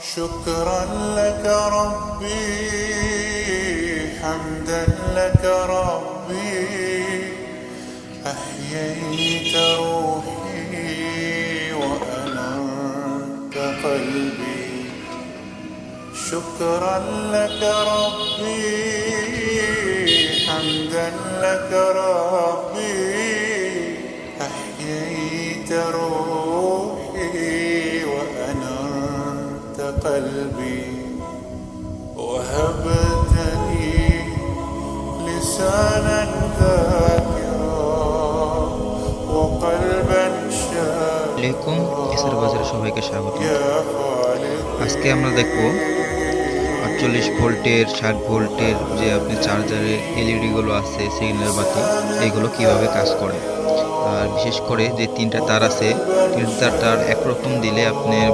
شكرا لك ربي حمدا لك ربي أحييت روحي وأنرت قلبي شكرا لك ربي حمدا لك ربي أحييت روحي وأنرت قلبي وهبتني لسانا ذاكرا وقلبا আলাইকুম এসআর বাজারে সবাইকে স্বাগত। আজকে আমরা দেখব 48 ভোল্টের 60 ভোল্টের যে আপনি চার্জারের এলইডি গুলো আছে, সিগন্যাল বাতি, এইগুলো কিভাবে কাজ করে। আর বিশেষ করে যে তিনটা তার আছে, তিনটা তার একরকম দিলে আপনার